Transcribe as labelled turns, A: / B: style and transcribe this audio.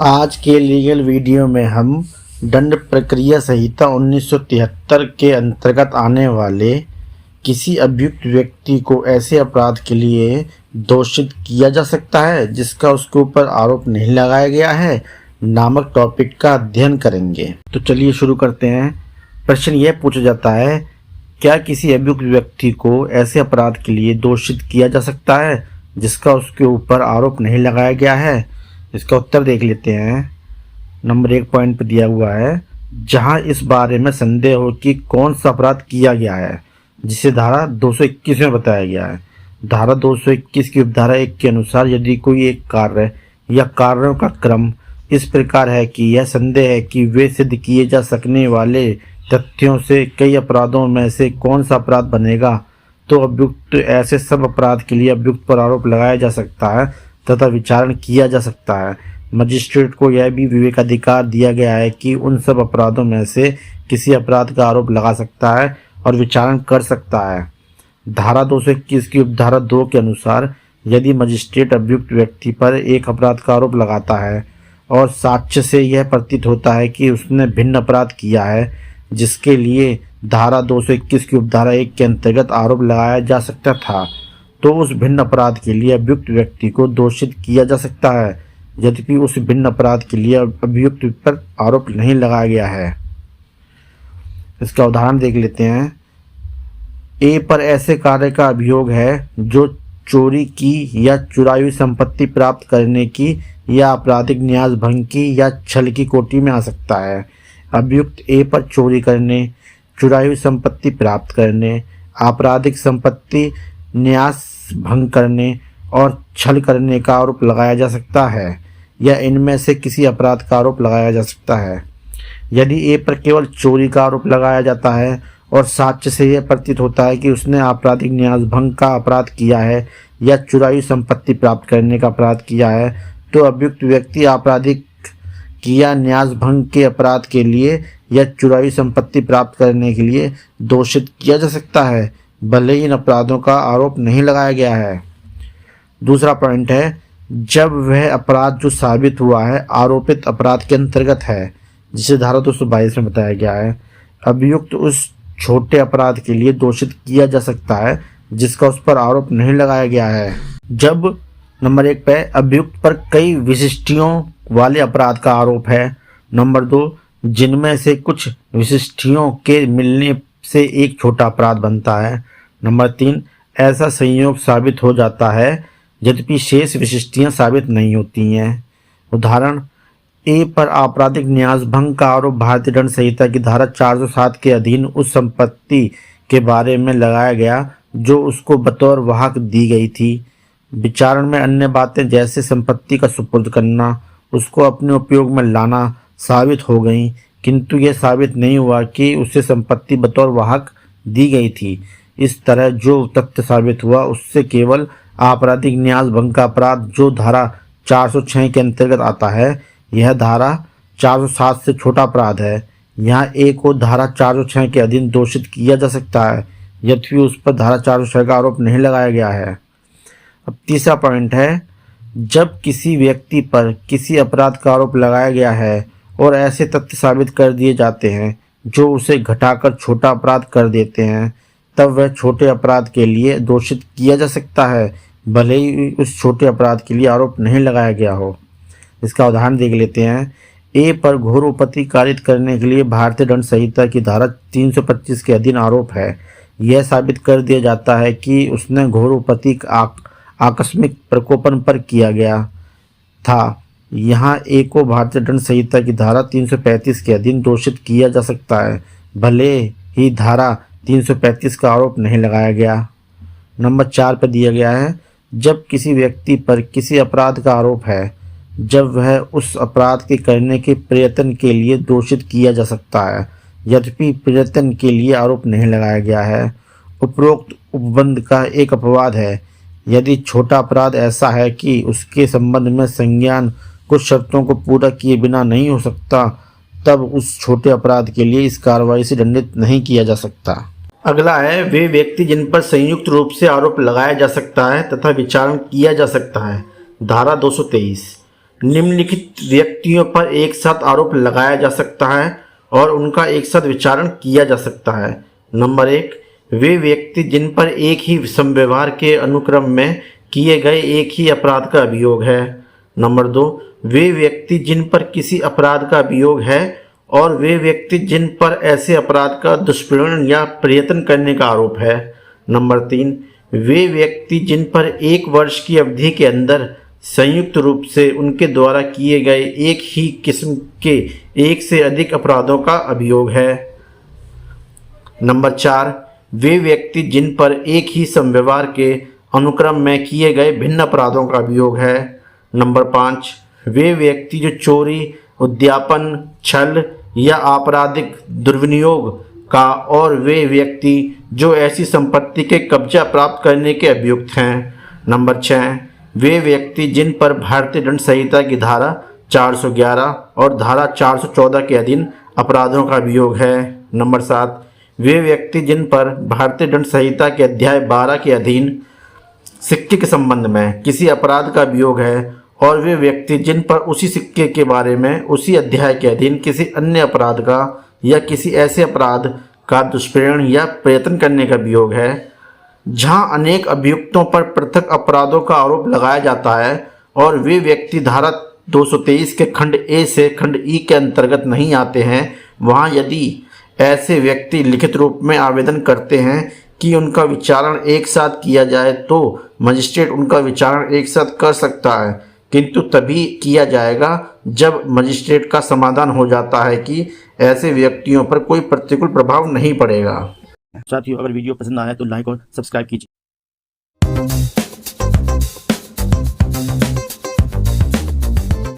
A: आज के legal video में हम दंड प्रक्रिया संहिता 1973 के अंतर्गत आने वाले किसी अभियुक्त व्यक्ति को ऐसे अपराध के लिए दोषित किया जा सकता है जिसका उसके ऊपर आरोप नहीं लगाया गया है नामक टॉपिक का अध्ययन करेंगे। तो चलिए शुरू करते हैं। प्रश्न यह पूछा जाता है, क्या किसी अभियुक्त व्यक्ति को ऐसे अपराध के लिए दोषित किया जा सकता है जिसका उसके ऊपर आरोप नहीं लगाया गया है? इसका उत्तर देख लेते हैं। नंबर 1 पॉइंट पर दिया हुआ है, जहां इस बारे में संदेह हो कि कौन सा अपराध किया गया है, जिसे धारा 221 में बताया गया है। धारा 221 की उपधारा 1 के अनुसार यदि कोई एक कार्य या कार्यों का क्रम इस प्रकार है कि यह संदेह है कि वे सिद्ध किए जा सकने वाले तथ्यों से कई अपराधों में से कौन सा अपराध बनेगा, तो अभियुक्त ऐसे सब अपराध के लिए अभियुक्त पर आरोप लगाया जा सकता है तथा विचारण किया जा सकता है। मजिस्ट्रेट को यह भी विवेकाधिकार दिया गया है कि उन सब अपराधों में से किसी अपराध का आरोप लगा सकता है और विचारण कर सकता है। धारा 221 की उपधारा 2 के अनुसार यदि मजिस्ट्रेट अभियुक्त व्यक्ति पर एक अपराध का आरोप लगाता है और साक्ष्य से यह प्रतीत होता है कि उसने भिन्न अपराध किया है जिसके लिए धारा 221 की उपधारा 1 के अंतर्गत आरोप लगाया जा सकता था, तो उस भिन्न अपराध के लिए अभियुक्त व्यक्ति को दोषित किया जा सकता है यद्यपि उस भिन्न अपराध के लिए अभियुक्त पर आरोप नहीं लगाया गया है। इसका उदाहरण देख लेते हैं। ए पर ऐसे कार्य का अभियोग है जो चोरी की या चुराई हुई संपत्ति प्राप्त करने की या आपराधिक न्यास भंग की या छल की कोटि में आ सकता है। अभियुक्त ए पर चोरी करने, चुराई हुई संपत्ति प्राप्त करने, आपराधिक संपत्ति न्यास भंग करने और छल करने का आरोप लगाया जा सकता है या इनमें से किसी अपराध का आरोप लगाया जा सकता है। यदि ए पर केवल चोरी का आरोप लगाया जाता है और साक्ष्य से यह प्रतीत होता है कि उसने आपराधिक न्यास भंग का अपराध किया है या चुराई संपत्ति प्राप्त करने का अपराध किया है, तो अभियुक्त व्यक्ति आपराधिक किया न्यास भंग के अपराध के लिए या चुराई संपत्ति प्राप्त करने के लिए दोषित किया जा सकता है, भले ही इन अपराधों का आरोप नहीं लगाया गया है। दूसरा पॉइंट है, जब वह अपराध जो साबित हुआ है आरोपित अपराध के अंतर्गत है, जिसे धारा 222 में बताया गया है, अभियुक्त उस छोटे अपराध के लिए दोषित किया जा सकता है जिसका उस पर आरोप नहीं लगाया गया है। जब नंबर 1 पे अभियुक्त पर कई विशिष्टियों वाले अपराध का आरोप है। नंबर 2, जिनमें से कुछ विशिष्टियों के मिलने से एक छोटा अपराध बनता है। नंबर 3, ऐसा संयोग साबित हो जाता है यद्यपि शेष विशिष्टियां साबित नहीं होती हैं। उदाहरण, ए पर आपराधिक न्यास भंग का आरोप भारतीय दंड संहिता की धारा 407 के अधीन उस संपत्ति के बारे में लगाया गया जो उसको बतौर वाहक दी गई थी। विचारण में अन्य बातें जैसे संपत्ति का सुपुर्द करना, उसको अपने उपयोग में लाना साबित हो गई, किंतु यह साबित नहीं हुआ कि उसे संपत्ति बतौर वाहक दी गई थी। इस तरह जो तथ्य साबित हुआ उससे केवल आपराधिक न्यास भंग का अपराध जो धारा 406 के अंतर्गत आता है, यह धारा 407 से छोटा अपराध है। यहाँ ए को धारा 406 के अधीन दोषित किया जा सकता है यद्यपि उस पर धारा 406 का आरोप नहीं लगाया गया है। अब तीसरा पॉइंट है, जब किसी व्यक्ति पर किसी अपराध का आरोप लगाया गया है और ऐसे तथ्य साबित कर दिए जाते हैं जो उसे घटाकर छोटा अपराध कर देते हैं, तब वह छोटे अपराध के लिए दोषित किया जा सकता है भले ही उस छोटे अपराध के लिए आरोप नहीं लगाया गया हो। इसका उदाहरण देख लेते हैं। ए पर घोर उपपत्ति कारित करने के लिए भारतीय दंड संहिता की धारा 325 के अधीन आरोप है। यह साबित कर दिया जाता है कि उसने घोर उपपत्ति आकस्मिक प्रकोपन पर किया गया था। यहाँ ए को भारतीय दंड संहिता की धारा 335 के अधीन दोषित किया जा सकता है भले ही धारा 335 का आरोप नहीं लगाया गया। नंबर 4 पर दिया गया है, जब किसी व्यक्ति पर किसी अपराध का आरोप है, जब वह उस अपराध के करने के प्रयत्न के लिए दोषित किया जा सकता है यद्यपि प्रयत्न के लिए आरोप नहीं लगाया गया है। उपरोक्त उपबंध का एक अपवाद है, यदि छोटा अपराध ऐसा है कि उसके संबंध में संज्ञान कुछ शर्तों को पूरा किए बिना नहीं हो सकता, तब उस छोटे अपराध के लिए इस कार्रवाई से दंडित नहीं किया जा सकता। अगला है, वे व्यक्ति जिन पर संयुक्त रूप से आरोप लगाया जा सकता है तथा विचारण किया जा सकता है धारा 223, निम्नलिखित व्यक्तियों पर एक साथ आरोप लगाया जा सकता है और उनका एक साथ विचारण किया जा सकता है। नंबर 1, वे व्यक्ति जिन पर एक ही संव्यवहार के अनुक्रम में किए गए एक ही अपराध का अभियोग है। नंबर 2, वे व्यक्ति जिन पर किसी अपराध का अभियोग है और वे व्यक्ति जिन पर ऐसे अपराध का दुष्प्रेरण या प्रयत्न करने का आरोप है। नंबर 3, वे व्यक्ति जिन पर 1 वर्ष की अवधि के अंदर संयुक्त रूप से उनके द्वारा किए गए एक ही किस्म के एक से अधिक अपराधों का अभियोग है। नंबर 4, वे व्यक्ति जिन पर एक ही समव्यवहार के अनुक्रम में किए गए भिन्न अपराधों का अभियोग है। नंबर 5, वे व्यक्ति जो चोरी, उद्यापन, छल या आपराधिक दुर्विनियोग का और वे व्यक्ति जो ऐसी संपत्ति के कब्जा प्राप्त करने के अभियुक्त हैं। नंबर 6, वे व्यक्ति जिन पर भारतीय दंड संहिता की धारा 411 और धारा 414 के अधीन अपराधों का अभियोग है। नंबर 7, वे व्यक्ति जिन पर भारतीय दंड संहिता के अध्याय 12 के अधीन सिक्के के संबंध में किसी अपराध का अभियोग है और वे व्यक्ति जिन पर उसी सिक्के के बारे में उसी अध्याय के अधीन किसी अन्य अपराध का या किसी ऐसे अपराध का दुष्प्रेरण या प्रयत्न करने का अभियोग है। जहां अनेक अभियुक्तों पर पृथक अपराधों का आरोप लगाया जाता है और वे व्यक्ति धारा 223 के खंड ए से खंड ई के अंतर्गत नहीं आते हैं, वहां यदि ऐसे व्यक्ति लिखित रूप में आवेदन करते हैं कि उनका विचारण एक साथ किया जाए तो मजिस्ट्रेट उनका विचारण एक साथ कर सकता है, किंतु तभी किया जाएगा जब मजिस्ट्रेट का समाधान हो जाता है कि ऐसे व्यक्तियों पर कोई प्रतिकूल प्रभाव नहीं पड़ेगा।
B: साथियों, अगर वीडियो पसंद आया तो लाइक और सब्सक्राइब कीजिए।